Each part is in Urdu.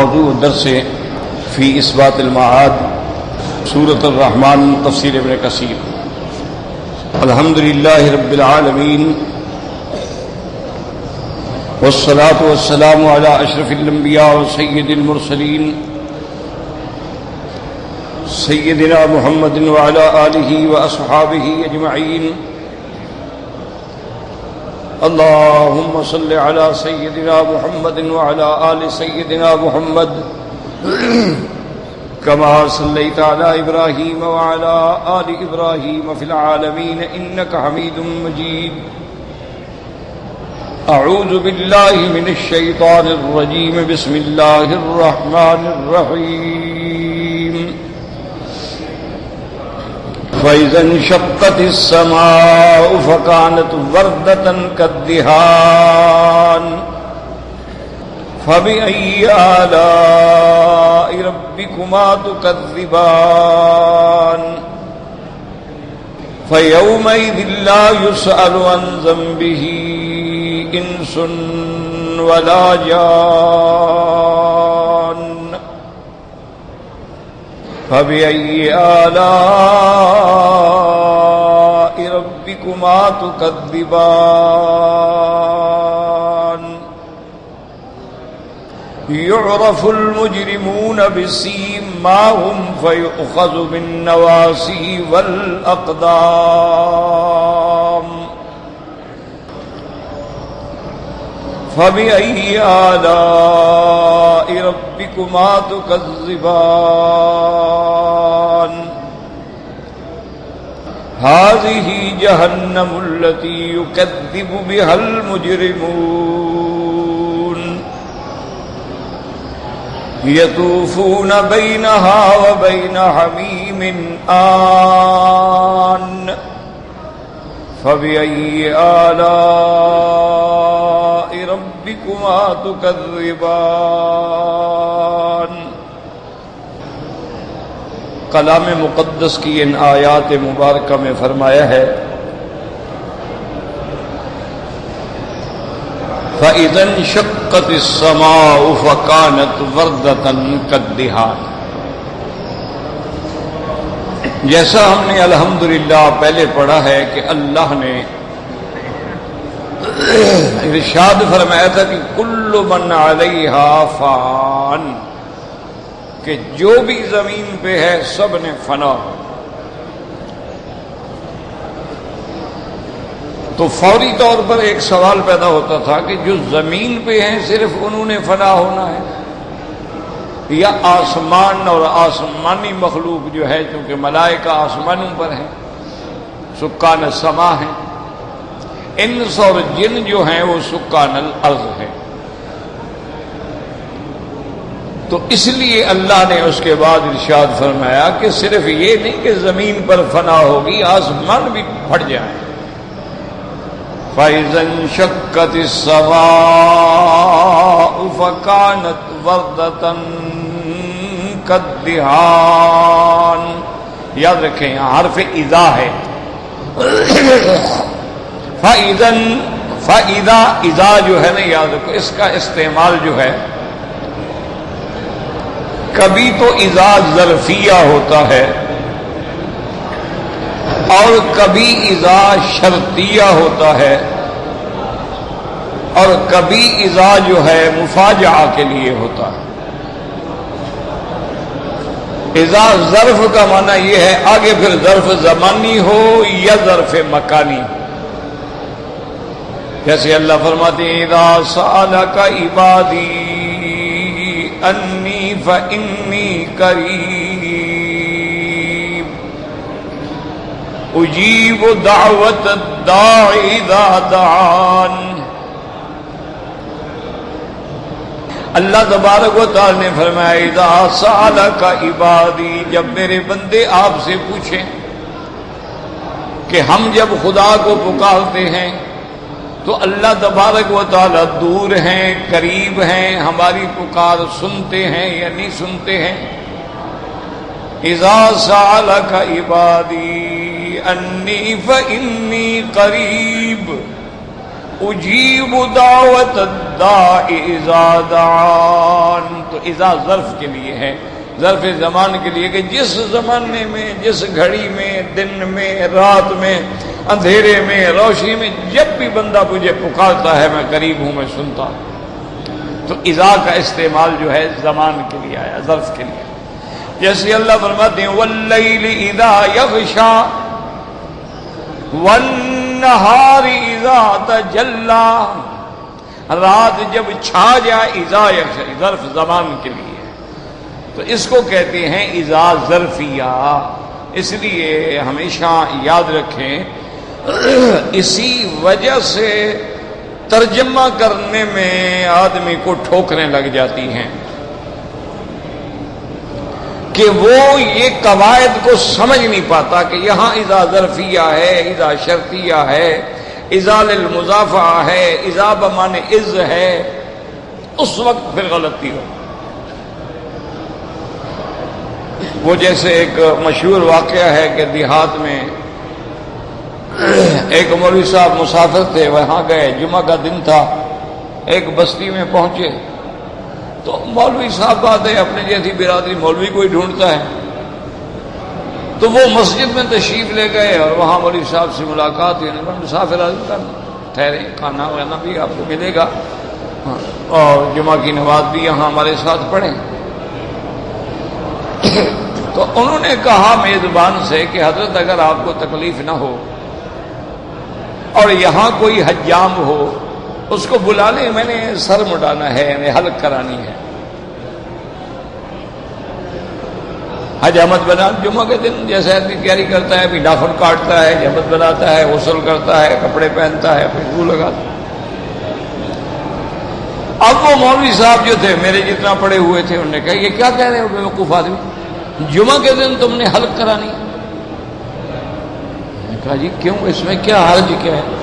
موضوع درس فی اثبات المعاد سورۃ الرحمن تفسیر ابن کثیر۔ الحمدللہ رب العالمین والصلاة والسلام علی اشرف الانبیاء وسید المرسلین سیدنا محمد وعلی آلہ واصحابہ اجمعین۔ اللهم صل على سيدنا محمد وعلى آل سيدنا محمد كما صليت على إبراهيم وعلى آل إبراهيم في العالمين إنك حميد مجيد۔ أعوذ بالله من الشيطان الرجيم، بسم الله الرحمن الرحيم۔ فإذا انشقت السماء فكانت وردة كالدهان فبأي آلاء ربكما تكذبان فيومئذ لا يسأل عن ذنبه إنس ولا جان فبأي آلاء ربكما تكذبان يعرف المجرمون بسيماهم فيؤخذ بالنواصي والأقدام فبأي آلاء ربكما تكذبان هذه جهنم التي يكذب بها المجرمون يطوفون بينها وبين حميم آن فبأي آلاء ربكما تكذبان۔ کلام مقدس کی ان آیات مبارکہ میں فرمایا ہے فَإِذَا انشَقَّتِ السَّمَاءُ فَكَانَتْ وَرْدَةً كَالدِّهَانِ۔ جیسا ہم نے الحمدللہ پہلے پڑھا ہے کہ اللہ نے ارشاد فرمایا تھا کہ کل من علیہا فان، کہ جو بھی زمین پہ ہے سب نے فنا ہو۔ تو فوری طور پر ایک سوال پیدا ہوتا تھا کہ جو زمین پہ ہیں صرف انہوں نے فنا ہونا ہے یا آسمان اور آسمانی مخلوق جو ہے، چونکہ ملائکہ آسمانوں پر ہیں، سکان السما ہیں، انس اور جن جو ہیں وہ سکان الارض ہیں۔ تو اس لیے اللہ نے اس کے بعد ارشاد فرمایا کہ صرف یہ نہیں کہ زمین پر فنا ہوگی، آسمان بھی پھٹ جائیں۔ فَإِذَا انشَقَّتِ السَّمَاءُ فَكَانَتْ وَرْدَةً كَالدِّهَانِ۔ یاد رکھیں یہاں حرف اذا ہے۔ فَإِذَا اذا جو ہے نا، یاد رکھو اس کا استعمال جو ہے کبھی تو اذا ظرفیہ ہوتا ہے اور کبھی اذا شرطیہ ہوتا ہے اور کبھی اذا جو ہے مفاجعہ کے لیے ہوتا ہے۔ اذا ظرف کا معنی یہ ہے آگے پھر ظرف زمانی ہو یا ظرف مکانی ہو، جیسے اللہ فرماتے ہیں اذا سألک عبادی انی فإنی قریب اجیب دعوت الداعی اذا دعان۔ اللہ تبارک و تعالی نے فرمایا اذا سألک عبادی، جب میرے بندے آپ سے پوچھیں کہ ہم جب خدا کو پکارتے ہیں تو اللہ تبارک و تعالی دور ہیں قریب ہیں، ہماری پکار سنتے ہیں یا نہیں سنتے ہیں۔ اذا سألک عبادی انی فإنی قریب، اجیب دعوت الداع اذا دعان، تو اذا ظرف کے لیے ہے، ظرف زمان کے لیے کہ جس زمانے میں، جس گھڑی میں، دن میں، رات میں، اندھیرے میں، روشنی میں، جب بھی بندہ مجھے پکارتا ہے میں قریب ہوں، میں سنتا ہوں۔ تو اذا کا استعمال جو ہے زمان کے لیے آیا، ظرف کے لیے۔ جیسے اللہ فرماتے ہیں واللیل اذا یغشا والنہار اذا تجلی، رات جب چھا جائے، اذا یغشا ظرف زمان کے لیے، تو اس کو کہتے ہیں اذا ظرفیہ۔ اس لیے ہمیشہ یاد رکھیں، اسی وجہ سے ترجمہ کرنے میں آدمی کو ٹھوکریں لگ جاتی ہیں کہ وہ یہ قواعد کو سمجھ نہیں پاتا کہ یہاں اذا ظرفیہ ہے، اذا شرطیہ ہے، اذا للمضافہ ہے، اذا بمعنی از ہے، اس وقت پھر غلطی ہو۔ وہ جیسے ایک مشہور واقعہ ہے کہ دیہات میں ایک مولوی صاحب مسافر تھے، وہاں گئے، جمعہ کا دن تھا، ایک بستی میں پہنچے تو مولوی صاحب آتے، اپنے جیسی برادری مولوی کوئی ڈھونڈتا ہے، تو وہ مسجد میں تشریف لے گئے اور وہاں مولوی صاحب سے ملاقات ہوئی، مسافر عزم کرنا، ٹھہرے، کھانا وانا بھی آپ کو ملے گا اور جمعہ کی نماز بھی یہاں ہمارے ساتھ پڑھیں۔ تو انہوں نے کہا میزبان سے کہ حضرت اگر آپ کو تکلیف نہ ہو اور یہاں کوئی حجام ہو اس کو بلا لیں، میں نے سر مڈانا ہے، یعنی حلق کرانی ہے۔ حجامت بنا جمعہ کے دن جیسے آدمی تیاری کرتا ہے، بھی ناخن کاٹتا ہے، حجامت بناتا ہے، غسل کرتا ہے، کپڑے پہنتا ہے، پھر خوشبو لگاتا ہے۔ اب وہ مولوی صاحب جو تھے میرے جتنا پڑے ہوئے تھے، انہوں نے کہا یہ کیا کہہ رہے ہو بیوقوف آدمی، جمعہ کے دن تم نے حلق کرانی؟ میں نے کہا جی کیوں، اس میں کیا حرج کیا ہے،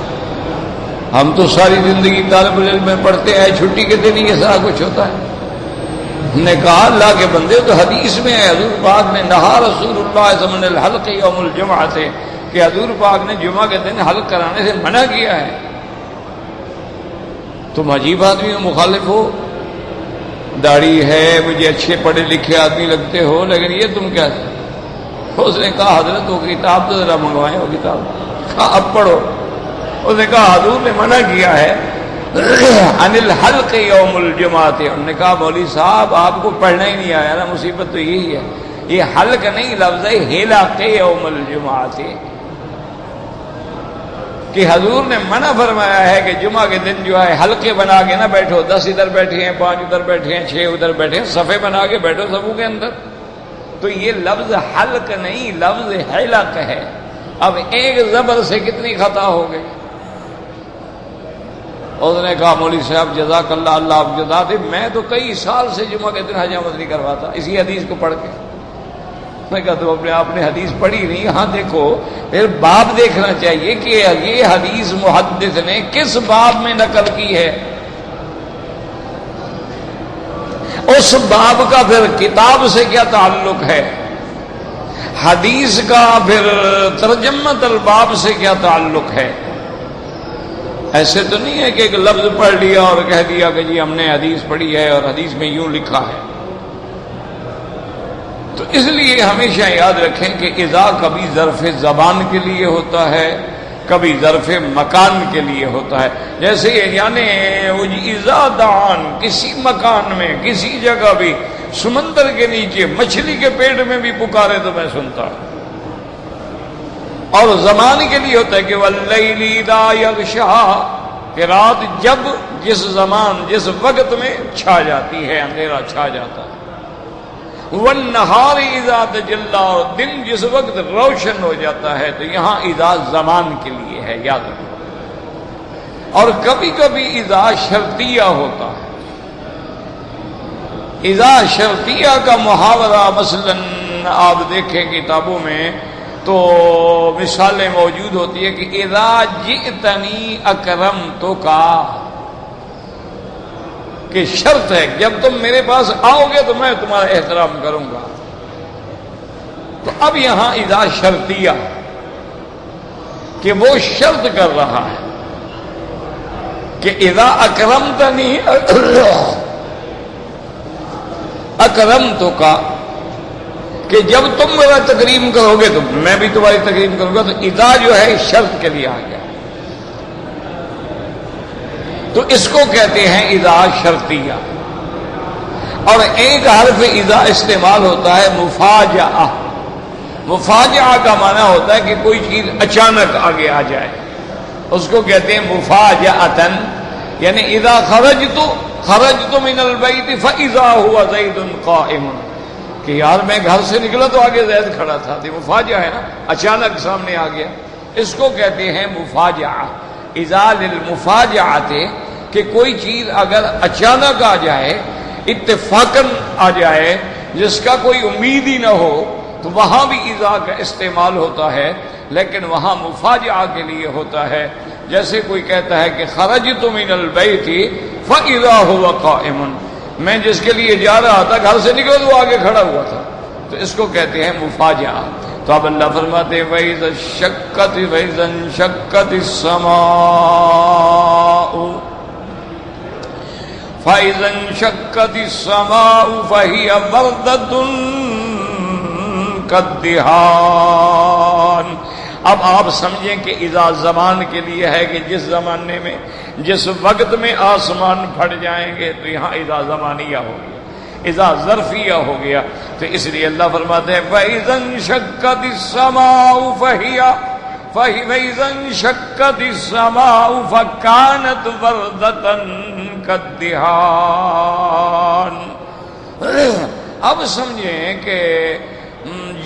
ہم تو ساری زندگی طالب العلم میں پڑھتے ہیں، چھٹی کے دن ہی یہ سارا کچھ ہوتا ہے۔ انہوں نے کہا اللہ کے بندے، تو حدیث میں ہے، حضور پاک نے نہا رسول اللہ صلی اللہ علیہ وسلم الحلق یوم الجمعہ سے، کہ حضور پاک نے جمعہ کے دن حلق کرانے سے منع کیا ہے۔ تم عجیب آدمی ہو، مخالف ہو، داڑھی ہے، مجھے اچھے پڑھے لکھے آدمی لگتے ہو، لیکن یہ تم کیا؟ اس نے کہا حضرت وہ کتاب تو ذرا منگوائیں، وہ کتاب کہا اب پڑھو۔ اس نے کہا حضور نے منع کیا ہے عن الحلق یوم الجمعہ۔ انہوں نے کہا مولوی صاحب آپ کو پڑھنا ہی نہیں آیا نا، مصیبت تو یہی ہے، یہ حلق نہیں لفظ ہے حلق یوم الجمعہ، کہ حضور نے منع فرمایا ہے کہ جمعہ کے دن جو ہے حلقے بنا کے نہ بیٹھو، 10 ادھر بیٹھے ہیں، 5 ادھر بیٹھے ہیں، 6 ادھر بیٹھے ہیں، صفے بنا کے بیٹھو صفوں کے اندر۔ تو یہ لفظ حلق نہیں، لفظ حلق ہے۔ اب ایک زبر سے کتنی خطا ہو گئی۔ اس نے کہا مولوی صاحب جزاک اللہ، اللہ آپ جزا دے، میں تو کئی سال سے جمعہ کے دن حجامت نہیں کرواتا اسی حدیث کو پڑھ کے۔ میں کہا تو آپ نے حدیث پڑھی نہیں؟ ہاں دیکھو، پھر باب دیکھنا چاہیے کہ یہ حدیث محدث نے کس باب میں نقل کی ہے، اس باب کا پھر کتاب سے کیا تعلق ہے، حدیث کا پھر ترجمۃ الباب سے کیا تعلق ہے۔ ایسے تو نہیں ہے کہ ایک لفظ پڑھ لیا اور کہہ دیا کہ جی ہم نے حدیث پڑھی ہے اور حدیث میں یوں لکھا ہے۔ تو اس لیے ہمیشہ یاد رکھیں کہ اذا کبھی ظرف زبان کے لیے ہوتا ہے، کبھی ظرف مکان کے لیے ہوتا ہے۔ جیسے یعنی اذا دعان، کسی مکان میں، کسی جگہ بھی، سمندر کے نیچے، مچھلی کے پیٹ میں بھی پکارے تو میں سنتا ہوں۔ اور زمان کے لیے ہوتا ہے کہ واللیل اذا یغشا، کہ رات جب، جس زمان، جس وقت میں چھا جاتی ہے، اندھیرا چھا جاتا ہے۔ والنہار اذا تجلی، اور دن جس وقت روشن ہو جاتا ہے، تو یہاں اذا زمان کے لیے ہے، یاد رکھو۔ اور کبھی کبھی اذا شرطیہ ہوتا ہے۔ اذا شرطیہ کا محاورہ مثلا آپ دیکھیں کتابوں میں تو مثالیں موجود ہوتی ہے کہ اذا جئتنی اکرمتک، کہ شرط ہے جب تم میرے پاس آؤ گے تو میں تمہارا احترام کروں گا۔ تو اب یہاں اذا شرطیہ کہ وہ شرط کر رہا ہے کہ اذا اکرمتنی اکرمتک، کہ جب تم میرا تکریم کرو گے تو میں بھی تمہاری تکریم کروں گا. تو اذا جو ہے شرط کے لیے آ گیا، تو اس کو کہتے ہیں اذا شرطیہ. اور ایک حرف اذا استعمال ہوتا ہے مفاجأہ. مفاجأہ کا معنی ہوتا ہے کہ کوئی چیز اچانک آگے آ جائے، اس کو کہتے ہیں مفاجأۃً. یعنی اذا خرجت من البیت فاذا هو زید قائم، کہ یار میں گھر سے نکلا تو آگے زید کھڑا تھا. تو مفاجأہ ہے نا، اچانک سامنے آ گیا. اس کو کہتے ہیں مفاجأہ. اذا للمفاجأۃ، کہ کوئی چیز اگر اچانک آ جائے، اتفاقاً آ جائے، جس کا کوئی امید ہی نہ ہو، تو وہاں بھی اذا کا استعمال ہوتا ہے، لیکن وہاں مفاجأہ کے لیے ہوتا ہے. جیسے کوئی کہتا ہے کہ خرجت من البیت فاذا هو قائم، میں جس کے لیے جا رہا تھا گھر سے نکلا تو آگے کھڑا ہوا تھا. تو اس کو کہتے ہیں مفاجأہ. تو اب اللہ فرماتے ہیں وَإِذَا انشَقَّتِ السَّمَاءُ فَإِذَا انشَقَّتِ السَّمَاءُ فَهِيَ وَرْدَةٌ كَالدِّهَانِ. اب آپ سمجھیں کہ اذا زمان کے لیے ہے کہ جس زمانے میں جس وقت میں آسمان پھٹ جائیں گے، تو یہاں اذا زمانیہ ہو گیا، اذا ظرفیہ ہو گیا. تو اس لیے اللہ فرماتے ہیں فَإِذَا انشَقَّتِ السَّمَاءُ فَإِذَا انشَقَّتِ السَّمَاءُ فَكَانَتْ وَرْدَةً كَالدِّهَانِ. اب سمجھیں کہ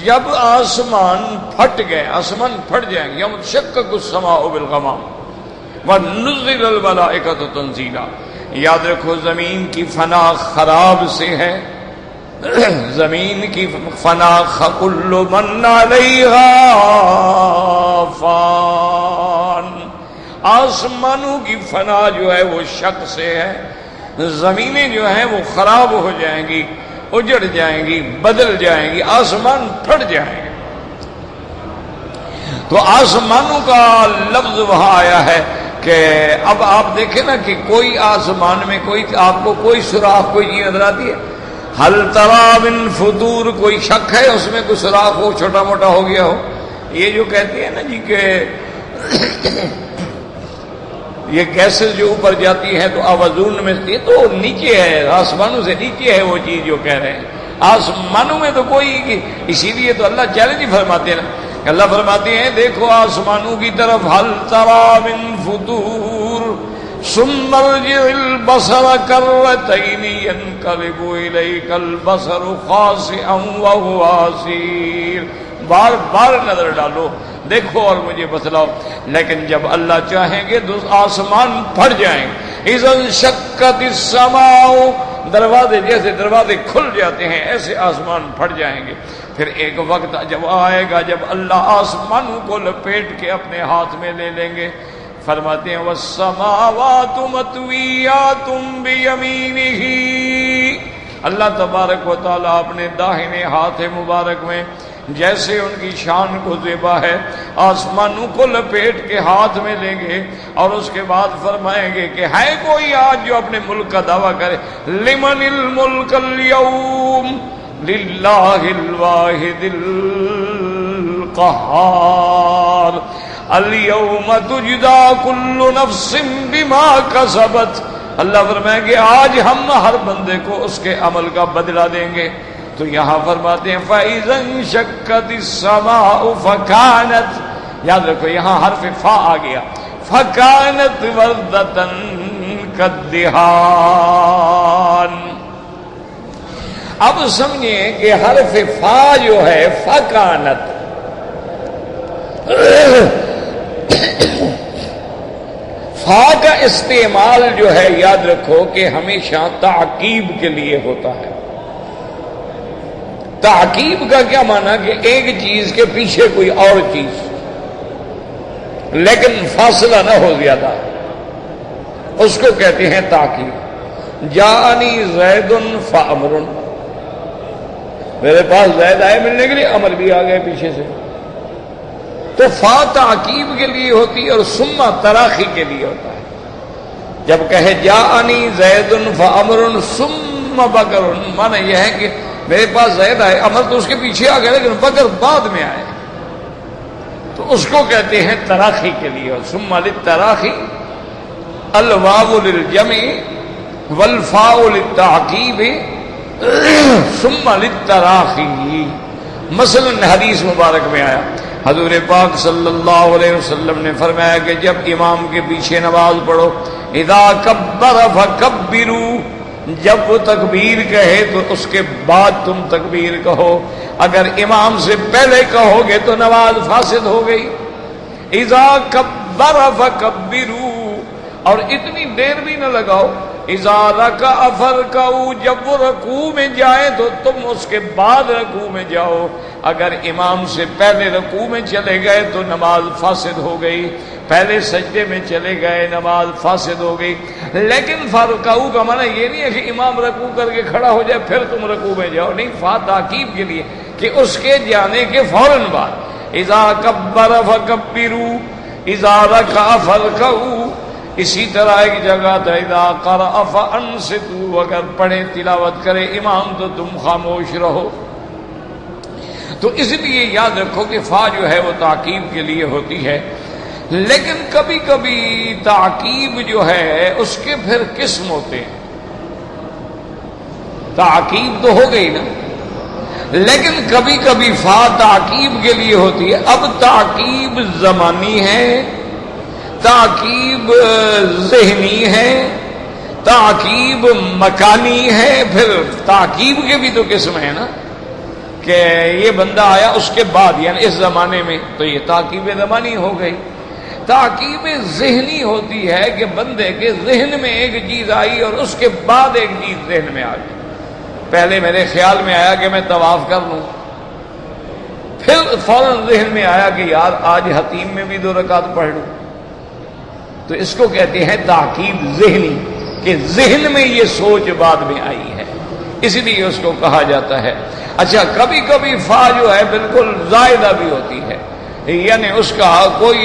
جب آسمان پھٹ گئے، آسمان پھٹ جائیں گے، یوم تشقق السماء بالغمام ونزل الملائکۃ تنزیلا. یاد رکھو زمین کی فنا خراب سے ہے، زمین کی فنا کل من علیہا فان. آسمانوں کی فنا جو ہے وہ شک سے ہے، زمینیں جو ہیں وہ خراب ہو جائیں گی، اجڑ جائیں گی، بدل جائیں گی، آسمان پھٹ جائیں گے. تو آسمانوں کا لفظ وہاں آیا ہے کہ اب آپ دیکھیں نا کہ کوئی آسمان میں کوئی آپ کو کوئی سوراخ کوئی چیز نظر آتی ہے؟ حل تری من فطور، کوئی شک ہے اس میں کوئی سوراخ ہو، چھوٹا موٹا ہو گیا ہو؟ یہ جو کہتے ہیں نا جی کہ یہ گیسز جو اوپر جاتی ہے تو آوازون میں، یہ تو نیچے ہے، آسمانوں سے نیچے ہے وہ چیز جو کہہ رہے ہیں. آسمانوں میں تو کوئی، اسی لیے تو اللہ چیلنج فرماتے ہیں نا، اللہ فرماتے ہیں دیکھو آسمانوں کی طرف حل تری من فطور ثم ارجع البصر کرتین ينقلب الیک البصر خاسئا وهو حسیر. بار بار نظر ڈالو، دیکھو اور مجھے بتلاؤ. لیکن جب اللہ چاہیں گے تو آسمان پھٹ جائیں گے. اذا انشقت السماء، دروازے جیسے دروازے کھل جاتے ہیں ایسے آسمان پھٹ جائیں گے. پھر ایک وقت جب آئے گا جب اللہ آسمانوں کو لپیٹ کے اپنے ہاتھ میں لے لیں گے. فرماتے ہیں والسماوات مطویات بیمینہ، اللہ تبارک و تعالیٰ اپنے داہنے ہاتھ مبارک میں جیسے ان کی شان کو زیبا ہے آسمانوں کو لپیٹ کے ہاتھ میں لیں گے، اور اس کے بعد فرمائیں گے کہ ہے کوئی آج جو اپنے ملک کا دعویٰ کرے؟ لمن الملک اليوم للہ الواحد القہار اليوم تجزا کل نفس بما کسبت. اللہ فرمائیں گے آج ہم ہر بندے کو اس کے عمل کا بدلہ دیں گے. تو یہاں فرماتے ہیں فَإِذَا انشَقَّتِ السَّمَاءُ فَكَانَتْ، یاد رکھو یہاں حرف فا آ گیا، فَكَانَتْ وَرْدَةً كَالدِّهَانِ. اب سمجھیں کہ حرف فا جو ہے فَكَانَتْ، فا کا استعمال جو ہے یاد رکھو کہ ہمیشہ تعقیب کے لیے ہوتا ہے. تعقیب کا کیا معنی کہ ایک چیز کے پیچھے کوئی اور چیز، لیکن فاصلہ نہ ہو زیادہ، اس کو کہتے ہیں تعقیب. جاءنی زید فامر، میرے پاس زید آئے ملنے کے لیے، امر بھی آ گئے پیچھے سے. تو فا تعقیب کے لیے ہوتی ہے اور ثم تراخی کے لیے ہوتا ہے. جب کہے جاءنی زید فامر ثم بکر، معنی یہ ہے کہ میرے پاس زید آئے، امر تو اس کے پیچھے آ گیا لیکن بکر بعد میں آئے، تو اس کو کہتے ہیں تراخی کے لیے. ثم للتراخی، الواو للجمع والفاء للتعقیب ثم للتراخی. مثلا حدیث مبارک میں آیا، حضور پاک صلی اللہ علیہ وسلم نے فرمایا کہ جب امام کے پیچھے نماز پڑھو، اذا کبر فکبروا، جب وہ تکبیر کہے تو اس کے بعد تم تکبیر کہو. اگر امام سے پہلے کہو گے تو نماز فاسد ہو گئی. اذا کبر فکبروا، اور اتنی دیر بھی نہ لگاؤ. اذا رکع فرکعوا، جب وہ رکوع میں جائے تو تم اس کے بعد رکوع میں جاؤ. اگر امام سے پہلے رکوع میں چلے گئے تو نماز فاسد ہو گئی، پہلے سجدے میں چلے گئے نماز فاسد ہو گئی. لیکن فرکعوا کا معنی یہ نہیں ہے کہ امام رکوع کر کے کھڑا ہو جائے پھر تم رکوع میں جاؤ، نہیں، فا تاکید کے لیے کہ اس کے جانے کے فوراً بعد. اذا کبر فکبروا، اذا رکع فرکعوا. اسی طرح ایک جگہ تھا اذا قرأ فانصتوا، اگر پڑھے تلاوت کرے امام تو تم خاموش رہو. تو اس لیے یاد رکھو کہ فا جو ہے وہ تعقیب کے لیے ہوتی ہے، لیکن کبھی کبھی تعقیب جو ہے اس کے پھر قسم ہوتے ہیں. تعقیب تو ہو گئی نا، لیکن کبھی کبھی فا تعقیب کے لیے ہوتی ہے. اب تعقیب زمانی ہے، تعقیب ذہنی ہے، تعقیب مکانی ہے. پھر تعقیب کے بھی تو قسم ہے نا، کہ یہ بندہ آیا اس کے بعد، یعنی اس زمانے میں، تو یہ تعقیب زمانی ہو گئی. تعقیب ذہنی ہوتی ہے کہ بندے کے ذہن میں ایک چیز آئی اور اس کے بعد ایک چیز ذہن میں آ گئی. پہلے میرے خیال میں آیا کہ میں طواف کر لوں، پھر فوراً ذہن میں آیا کہ یار آج حتیم میں بھی 2 رکعت پڑھ لوں. تو اس کو کہتے ہیں تعقیب ذہنی، کہ ذہن میں یہ سوچ بعد میں آئی ہے، اس لیے اس کو کہا جاتا ہے. اچھا، کبھی کبھی فا جو ہے بالکل زائدہ بھی ہوتی ہے، یعنی اس کا کوئی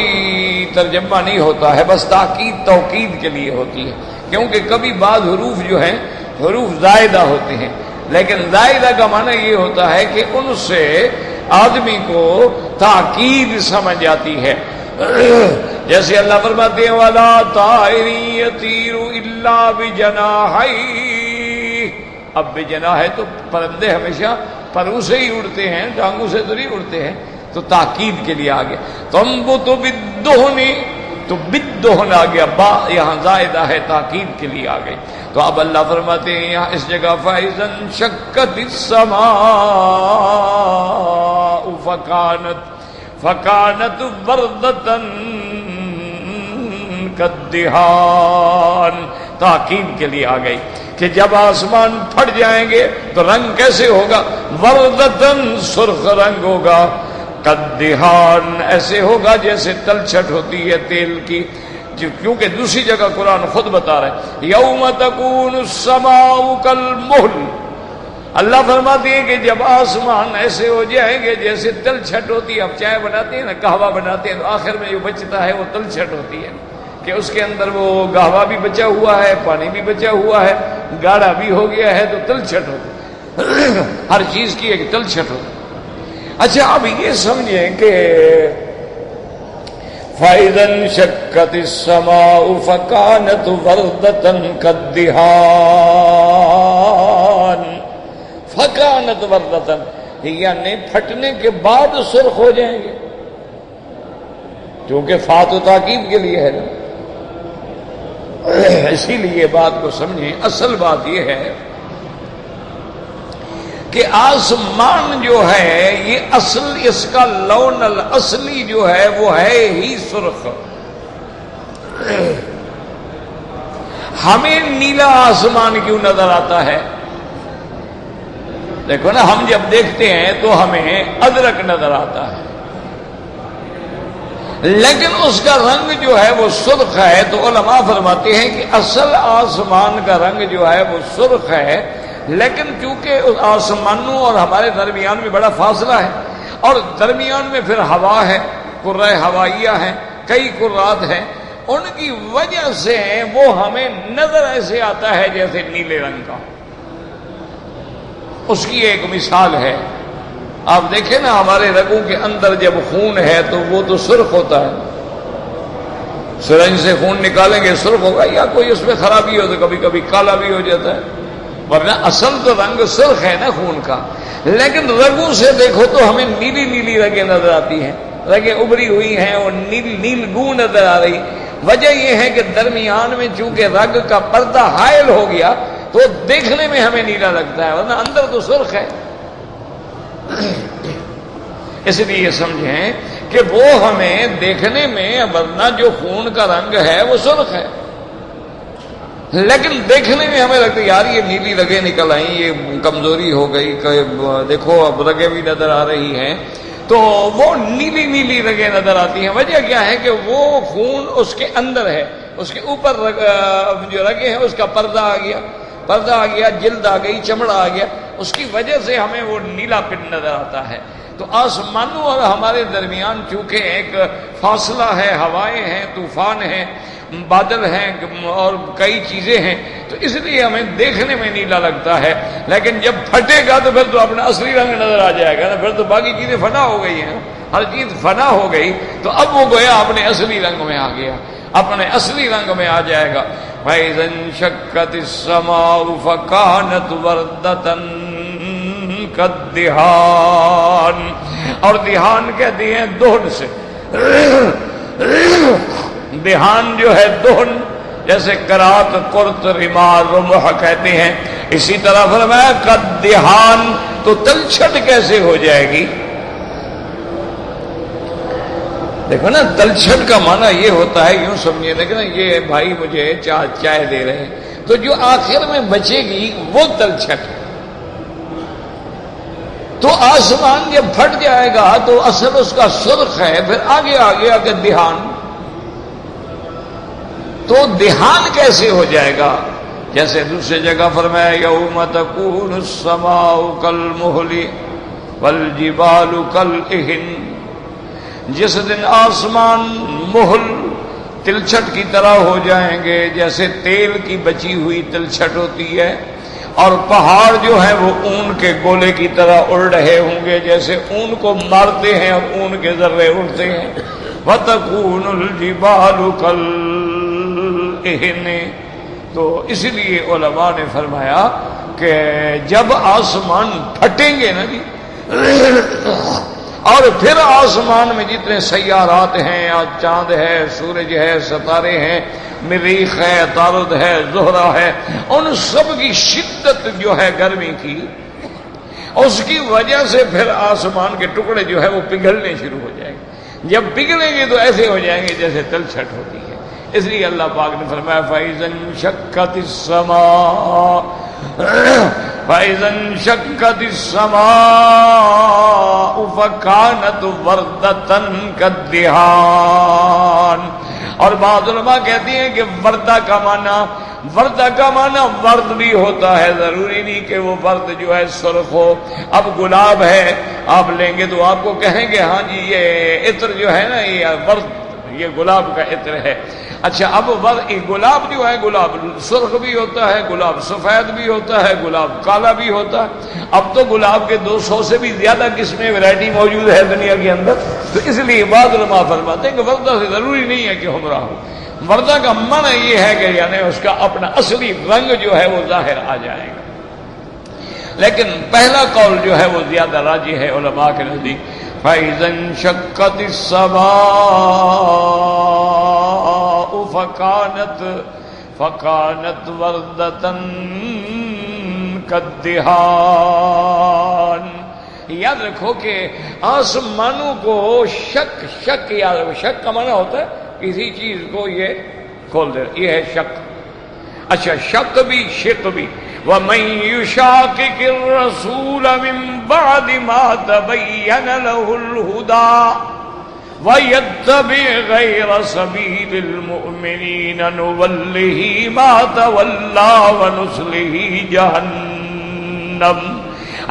ترجمہ نہیں ہوتا ہے، بس تاکید توکید کے لیے ہوتی ہے. کیونکہ کبھی بعض حروف جو ہیں حروف زائدہ ہوتے ہیں، لیکن زائدہ کا معنی یہ ہوتا ہے کہ ان سے آدمی کو تاکید سمجھ آتی ہے. جیسے اللہ فرماتے ہیں وَلَا طَائِرٍ يَطِيرُ إِلَّا بِجَنَاحَيْهِ. اب بجناح ہے تو پرندے ہمیشہ پروں سے ہی اڑتے ہیں، ٹانگوں سے تو نہیں اڑتے ہیں. تو تاکید کے لیے آ گیا. تنبت بالدہن، تو بالدہن آ گیا، با یہاں زائدہ ہے، تاکید کے لیے آ گئی. تو اب اللہ فرماتے ہیں یہاں اس جگہ فَإِذَا انشَقَّتِ السَّمَاءُ فَكَانَتْ وَرْدَةً كَالدِّهَانِ. تاکید کے لیے آ گئی کہ جب آسمان پھٹ جائیں گے تو رنگ کیسے ہوگا؟ وردتن، سرخ رنگ ہوگا. کدہان، ایسے ہوگا جیسے تلچھٹ ہوتی ہے تیل کی. کیونکہ دوسری جگہ قرآن خود بتا رہے ہیں یوم تکون السماء کالمہل. اللہ فرماتی ہے کہ جب آسمان ایسے ہو جائیں گے جیسے تلچھٹ ہوتی ہے. اب چائے بناتے ہیں نا، قہوہ بناتے ہیں، تو آخر میں جو بچتا ہے وہ تلچھٹ ہوتی ہے، کہ اس کے اندر وہ قہوہ بھی بچا ہوا ہے، پانی بھی بچا ہوا ہے، گاڑھا بھی ہو گیا ہے، تو تلچھٹ ہوتی ہے. ہر چیز کی ایک تلچھٹ ہوتی ہے. اچھا، اب یہ سمجھیں کہ فَإِذَا انشَقَّتِ السَّمَاءُ فَكَانَتْ وَرْدَةً كَالدِّهَانِ. فَكَانَتْ وَرْدَةً، یعنی پھٹنے کے بعد سرخ ہو جائیں گے، کیونکہ فا تو تاکید کے لیے ہے نا. اسی لیے بات کو سمجھیں. اصل بات یہ ہے کہ آسمان جو ہے یہ اصل، اس کا لون الاصلی جو ہے وہ ہے ہی سرخ. ہمیں نیلا آسمان کیوں نظر آتا ہے؟ دیکھو نا، ہم جب دیکھتے ہیں تو ہمیں ادرک نظر آتا ہے، لیکن اس کا رنگ جو ہے وہ سرخ ہے. تو علماء فرماتے ہیں کہ اصل آسمان کا رنگ جو ہے وہ سرخ ہے، لیکن کیونکہ اس آسمانوں اور ہمارے درمیان میں بڑا فاصلہ ہے، اور درمیان میں پھر ہوا ہے، قرۂ ہوائیہ ہیں، کئی قرات ہیں، ان کی وجہ سے وہ ہمیں نظر ایسے آتا ہے جیسے نیلے رنگ کا. اس کی ایک مثال ہے، آپ دیکھیں نا ہمارے رگوں کے اندر جب خون ہے تو وہ تو سرخ ہوتا ہے. سرنج سے خون نکالیں گے سرخ ہوگا، یا کوئی اس میں خرابی ہو تو کبھی کبھی کالا بھی ہو جاتا ہے، ورنہ اصل تو رنگ سرخ ہے نا خون کا. لیکن رگوں سے دیکھو تو ہمیں نیلی نیلی رگیں نظر آتی ہیں، رگیں ابری ہوئی ہیں اور نیل گوں نظر آ رہی. وجہ یہ ہے کہ درمیان میں چونکہ رگ کا پردہ حائل ہو گیا تو دیکھنے میں ہمیں نیلا لگتا ہے، ورنہ اندر تو سرخ ہے. اس لیے سمجھیں کہ وہ ہمیں دیکھنے میں، ورنہ جو خون کا رنگ ہے وہ سرخ ہے، لیکن دیکھنے میں ہمیں لگتا ہے یار یہ نیلی رگیں نکل آئیں، یہ کمزوری ہو گئی، دیکھو اب رگیں بھی نظر آ رہی ہیں. تو وہ نیلی نیلی رگیں نظر آتی ہیں. وجہ کیا ہے کہ وہ خون اس کے اندر ہے، اس کے اوپر جو رگیں ہیں اس کا پردہ آ گیا، جلد آ گئی، چمڑا آ گیا، اس کی وجہ سے ہمیں وہ نیلا پن نظر آتا ہے. تو آسمانوں اور ہمارے درمیان چونکہ ایک فاصلہ ہے، ہوائیں ہیں، طوفان ہیں، بادل ہیں اور کئی چیزیں ہیں، تو اس لیے ہمیں دیکھنے میں نیلا لگتا ہے. لیکن جب پھٹے گا تو پھر تو اپنا اصلی رنگ نظر آ جائے گا نا، پھر تو باقی چیزیں فنا ہو گئی ہیں، ہر چیز فنا ہو گئی تو اب وہ گویا اپنے اصلی رنگ میں آ گیا، اپنے اصلی رنگ میں آ جائے گا. فَإِذَا انشَقَّتِ السَّمَاءُ فَكَانَتْ وَرْدَةً كَالدِّهَانِ. اور دہان کہتے ہیں دہن سے، دہان جو ہے دہن، جیسے کرات، کرت، ریمال، رمح کہتے ہیں، اسی طرح فرمایا کدہان. تو تلچھٹ کیسے ہو جائے گی؟ دیکھو نا، تلچھٹ کا معنی یہ ہوتا ہے، یوں سمجھے لیکن یہ بھائی مجھے چائے دے رہے ہیں، تو جو آخر میں بچے گی وہ تلچھٹ. تو آسمان جب پھٹ جائے گا تو اصل اس کا سرخ ہے، پھر آگے آگے دہان. تو دہان کیسے ہو جائے گا؟ جیسے دوسری جگہ فرمایا یوم تکون السماء کالمہل والجبال کالعہن. جس دن آسمان مہل، تلچھٹ کی طرح ہو جائیں گے، جیسے تیل کی بچی ہوئی تلچھٹ ہوتی ہے، اور پہاڑ جو ہیں وہ اون کے گولے کی طرح اڑ رہے ہوں گے، جیسے اون کو مارتے ہیں اور اون کے ذرے اڑتے ہیں. وَتَكُونُ الْجِبَالُ كَالْعِهْنِ. تو اس لیے علماء نے فرمایا کہ جب آسمان پھٹیں گے نا جی، اور پھر آسمان میں جتنے سیارات ہیں، چاند ہے، سورج ہے، ستارے ہیں، مریخ ہے، عطارد ہے، زہرہ ہے، ان سب کی شدت جو ہے گرمی کی، اس کی وجہ سے پھر آسمان کے ٹکڑے جو ہے وہ پگھلنے شروع ہو جائیں گے. جب پگھلیں گے تو ایسے ہو جائیں گے جیسے تلچھٹ ہوتی ہے. اس لیے اللہ پاک نے فرمایا فَإِذَا انشَقَّتِ السَّمَاءُ فَإِذَا انشَقَّتِ السَّمَاءُ فَكَانَتْ وَرْدَةً كَالدِّهَانِ. اور بعض علماء کہتی ہیں کہ وردہ کا معنی ورد بھی ہوتا ہے، ضروری نہیں کہ وہ ورد جو ہے سرخ ہو. اب گلاب ہے، آپ لیں گے تو آپ کو کہیں گے ہاں جی یہ عطر جو ہے نا یہ ورد، یہ گلاب کا عطر ہے. اچھا، اب گلاب جو ہے گلاب سرخ بھی ہوتا ہے، گلاب سفید بھی ہوتا ہے، گلاب کالا بھی ہوتا ہے. اب تو گلاب کے 200 سے بھی زیادہ قسمیں، ویرائٹی موجود ہے دنیا کے اندر. تو اس لیے بعض علماء فرماتے ہیں کہ وردہ سے ضروری نہیں ہے کہ ہمراہ ہو. وردہ کا معنی یہ ہے کہ یعنی اس کا اپنا اصلی رنگ جو ہے وہ ظاہر آ جائے گا. لیکن پہلا قول جو ہے وہ زیادہ راجح ہے علماء کے نزدیک. فَإِذَا انشَقَّتِ السَّمَاءُ فَكَانَتْ وَرْدَةً كَالدِّهَانِ. یاد رکھو کہ آسمانوں کو شک یاد رکھو. شک کا معنی ہوتا ہے کسی چیز کو یہ کھول دے، یہ ہے شک. اچھا، شک بھی شک بھی. وَمَن يُشَاقِقِ الرَّسُولَ مِن بَعْدِ مَا تَبَيَّنَ لَهُ الْهُدَى وَيَتَّبِعْ غَيْرَ سَبِيلِ الْمُؤْمِنِينَ نُوَلِّهِ مَا تَوَلَّى وَنُصْلِهِ جَهَنَّمَ.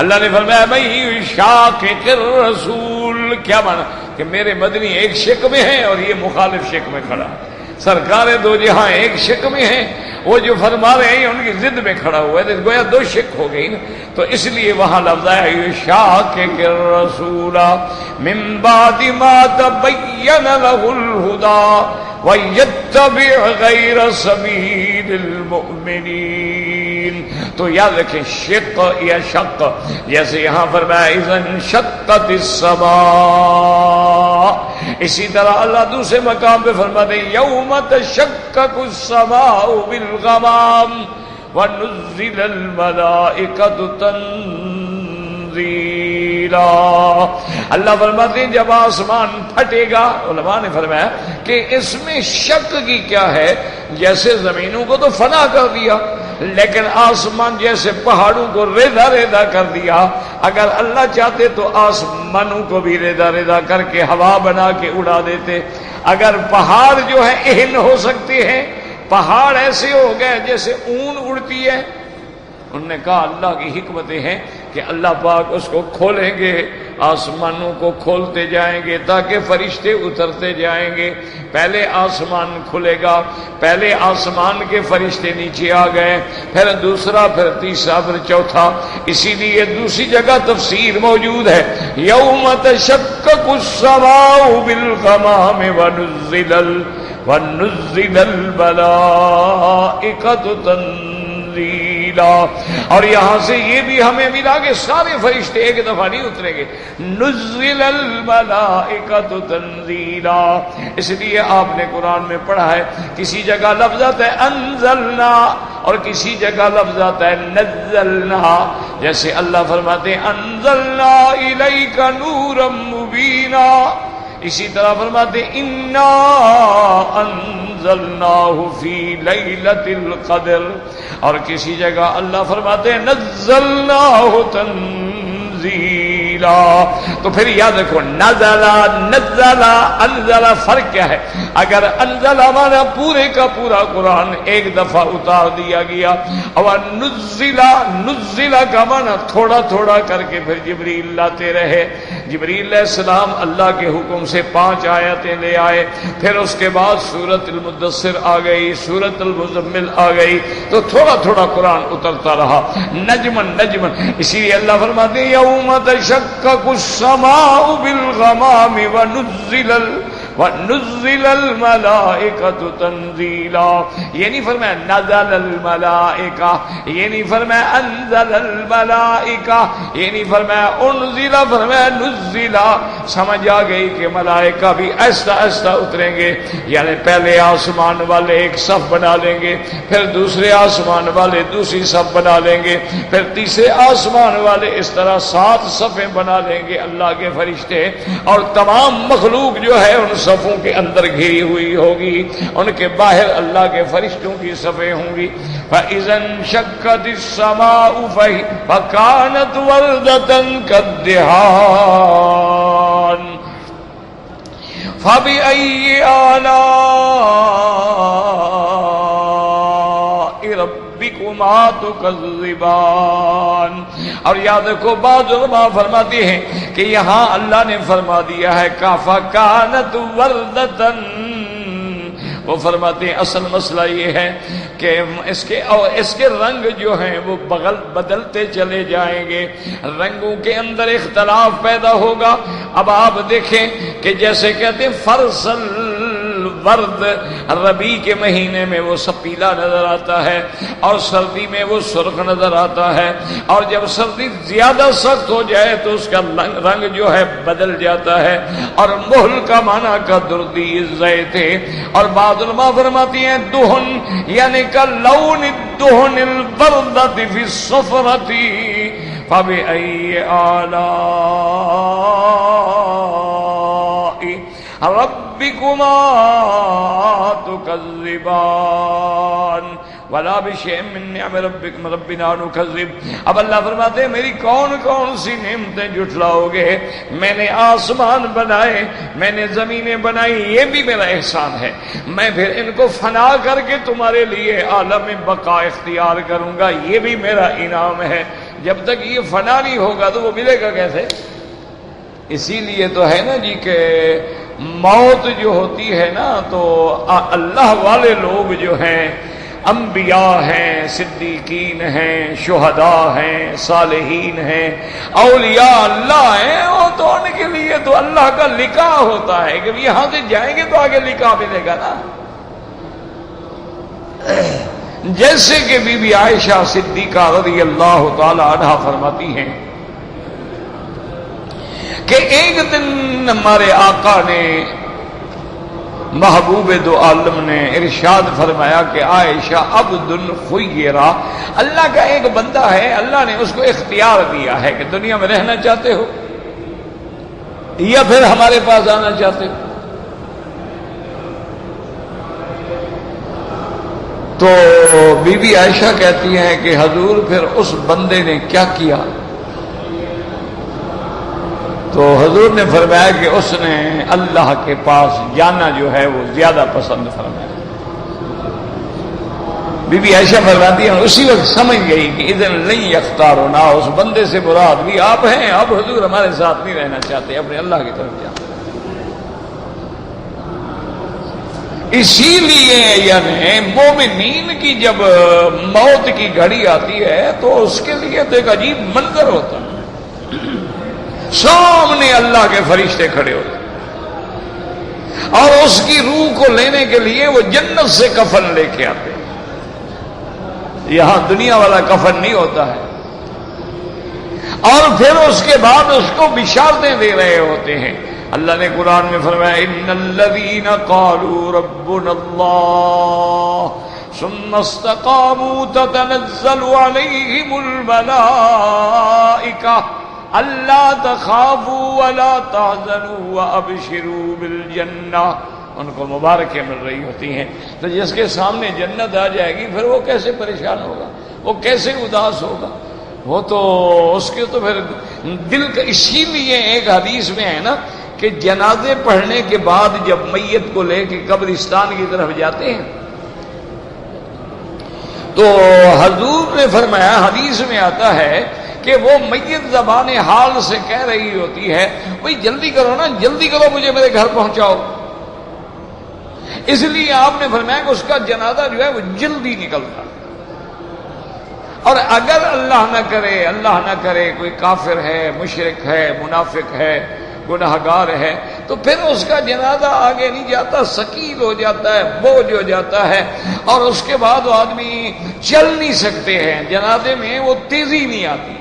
اللہ نے فرمایا مَن يُشَاقِقِ الرَّسُولَ. کیا معنی کہ میرے مدنی ایک شک میں ہے اور یہ مخالف شک میں کھڑا. سرکار دو جہاں ایک شک میں ہیں، وہ جو فرما رہے ہیں ان کی ضد میں کھڑا ہوا ہے، گویا دو شک ہو گئی نا، تو اس لیے وہاں لفظ ہے یشاقق الرسول من بعد ما تبین له الهدى وَيَتَّبِعْ غَيْرَ سَبِيلِ الْمُؤْمِنِينَ۔ تو یاد رکھیں شق یا شق، جیسے یہاں فرمایا اِذَا انشَقَّتِ السَّمَاءُ، اسی طرح اللہ دوسرے مقام پہ فرماتے ہیں یَوْمَ تَشَقَّقُ السَّمَاءُ بِالْغَمَامِ وَنُزِّلَ الْمَلَائِكَةُ تنزیلا۔ اللہ فرماتے ہیں جب آسمان پھٹے گا، علماء نے فرمایا کہ اس میں شک کی کیا ہے، جیسے زمینوں کو تو فنا کر دیا، لیکن آسمان جیسے پہاڑوں کو ریزا ریزا کر دیا، اگر اللہ چاہتے تو آسمانوں کو بھی ریزا ریزا کر کے ہوا بنا کے اڑا دیتے۔ اگر پہاڑ جو ہے اہن ہو سکتے ہیں، پہاڑ ایسے ہو گئے جیسے اون اڑتی ہے، انہوں نے کہا اللہ کی حکمتیں ہیں کہ اللہ پاک اس کو کھولیں گے، آسمانوں کو کھولتے جائیں گے تاکہ فرشتے اترتے جائیں گے۔ پہلے آسمان کھلے گا، پہلے آسمان کے فرشتے نیچے آ گئے، پھر دوسرا، پھر تیسرا، پھر چوتھا۔ اسی لیے دوسری جگہ تفسیر موجود ہے یوم تشقق السماء بالغمام ونزل الملائکۃ تنزیلا۔ اور یہاں سے یہ بھی ہمیں ملا کہ سارے فرشتے ایک دفعہ نہیں اتریں گے، نزل الملائکۃ تنزیلا۔ اس لیے آپ نے قرآن میں پڑھا ہے کسی جگہ لفظ آتا ہے انزلنا اور کسی جگہ لفظ آتا ہے نزلنا، جیسے اللہ فرماتے ہیں انزلنا الیک نورا مبینا، اسی طرح فرماتے ہیں انا انزلناہ فی لیلۃ القدر، اور کسی جگہ اللہ فرماتے ہیں نزلناہ تنزیلا۔ تو پھر یاد رکھو نزلا نزلا انزلا فرق کیا ہے؟ اگر انزلا مانا پورے کا پورا قرآن ایک دفعہ اتار دیا گیا، اور نزلا نزلا کا مانا تھوڑا تھوڑا کر کے پھر جبریل لاتے رہے۔ جبریل علیہ السلام اللہ کے حکم سے 5 آیتیں لے آئے، پھر اس کے بعد سورۃ المدثر آ گئی، سورۃ المزمل آ گئی، تو تھوڑا تھوڑا قرآن اترتا رہا نجمن نجمن۔ اسی لیے اللہ فرماتے ہیں یوم تشقق السماء بالغمام ونزل الملائکۃ تنزیلا۔ یہ نہیں فرمایا نزل الملائکہ، یہ نہیں فرمایا انزل الملائکہ، یہ نہیں فرمایا انزل، فرمایا نزلا۔ سمجھ آ گئی کہ ملائکہ بھی ایسا ایسا اتریں گے، یعنی پہلے آسمان والے ایک صف بنا لیں گے، پھر دوسرے آسمان والے دوسری صف بنا لیں گے، پھر تیسرے آسمان والے، اس طرح 7 صفیں بنا لیں گے اللہ کے فرشتے، اور تمام مخلوق جو ہے ان صفوں کے اندر گھری ہوئی ہوگی، ان کے باہر اللہ کے فرشتوں کی صفیں ہوں گی۔ فَإِذَا انشَقَّتِ السَّمَاءُ فَكَانَتْ وَرْدَةً كَالدِّهَانِ فَبِأَيِّ آلَاءِ رَبِّكُمَا تُكَذِّبَانِ۔ اور یاد رکھو بعض علماء فرماتے ہیں کہ یہاں اللہ نے فرما دیا ہے فَكَانَتْ وَرْدَةً، وہ فرماتے ہیں اصل مسئلہ یہ ہے کہ اس کے رنگ جو ہیں وہ بدلتے چلے جائیں گے، رنگوں کے اندر اختلاف پیدا ہوگا۔ اب آپ دیکھیں کہ جیسے کہتے ہیں فرسل ورد، ربیع کے مہینے میں وہ سب پیلا نظر آتا ہے، اور سردی میں وہ سرخ نظر آتا ہے، اور جب سردی زیادہ سخت ہو جائے تو اس کا رنگ جو ہے بدل جاتا ہے۔ اور محل کا معنی کا دردی زیت ہے، اور بعض علماء فرماتی ہیں دہن، یعنی کا لون الدہن البردۃ فی الصفرۃ فبأی آلاء ربکما تکذبان ولا بشیء من نعم ربنا نکذب۔ اب اللہ فرماتے ہیں میری کون کون سی نعمتیں جھٹلاؤ گے؟ میں نے آسمان بنائے، میں نے زمینیں بنائی، یہ بھی میرا احسان ہے، میں پھر ان کو فنا کر کے تمہارے لیے عالم بقا اختیار کروں گا، یہ بھی میرا انعام ہے۔ جب تک یہ فنا نہیں ہوگا تو وہ ملے گا کیسے؟ اسی لیے تو ہے نا جی کہ موت جو ہوتی ہے نا تو اللہ والے لوگ جو ہیں، انبیاء ہیں، صدیقین ہیں، شہداء ہیں، صالحین ہیں، اولیاء اللہ ہیں، وہ تو ان کے لیے تو اللہ کا لقاء ہوتا ہے کہ یہاں سے جائیں گے تو آگے لقاء ملے گا نا۔ جیسے کہ بی بی عائشہ صدیقہ رضی اللہ تعالی عنہا فرماتی ہیں کہ ایک دن ہمارے آقا نے، محبوب دو عالم نے ارشاد فرمایا کہ عائشہ عبد خیرہ، اللہ کا ایک بندہ ہے، اللہ نے اس کو اختیار دیا ہے کہ دنیا میں رہنا چاہتے ہو یا پھر ہمارے پاس آنا چاہتے ہو۔ تو بی بی عائشہ کہتی ہیں کہ حضور پھر اس بندے نے کیا کیا؟ تو حضور نے فرمایا کہ اس نے اللہ کے پاس جانا جو ہے وہ زیادہ پسند فرمایا۔ بی بی عائشہ فرماتی ہیں اسی وقت سمجھ گئی کہ اذن لن یختارنا، اس بندے سے مراد بھی آپ ہیں، اب حضور ہمارے ساتھ نہیں رہنا چاہتے، اپنے اللہ کی طرف جانا۔ اسی لیے یعنی مومنین کی جب موت کی گھڑی آتی ہے تو اس کے لیے تو ایک عجیب منظر ہوتا ہے، سامنے اللہ کے فرشتے کھڑے ہوتے ہیں اور اس کی روح کو لینے کے لیے وہ جنت سے کفن لے کے آتے ہیں۔ یہاں دنیا والا کفن نہیں ہوتا ہے، اور پھر اس کے بعد اس کو بشارتیں دے رہے ہوتے ہیں۔ اللہ نے قرآن میں فرمایا ان الذین قالوا ربنا اللہ ثم استقاموا تتنزل علیہم الملائکہ الا تخافوا ولا تحزنوا وابشروا بالجنہ۔ ان کو مبارکیں مل رہی ہوتی ہیں، تو جس کے سامنے جنت آ جائے گی پھر وہ کیسے پریشان ہوگا، وہ کیسے اداس ہوگا، وہ تو اس کے تو پھر دل کا۔ اسی لیے ایک حدیث میں ہے نا کہ جنازے پڑھنے کے بعد جب میت کو لے کے قبرستان کی طرف جاتے ہیں تو حضور نے فرمایا، حدیث میں آتا ہے کہ وہ میت زبان حال سے کہہ رہی ہوتی ہے بھئی جلدی کرو نا، جلدی کرو، مجھے میرے گھر پہنچاؤ۔ اس لیے آپ نے فرمایا کہ اس کا جنازہ جو ہے وہ جلدی نکلتا، اور اگر اللہ نہ کرے کوئی کافر ہے، مشرک ہے، منافق ہے، گناہگار ہے، تو پھر اس کا جنازہ آگے نہیں جاتا، ثقیل ہو جاتا ہے، بوجھ ہو جاتا ہے، اور اس کے بعد وہ آدمی چل نہیں سکتے ہیں، جنازے میں وہ تیزی نہیں آتی،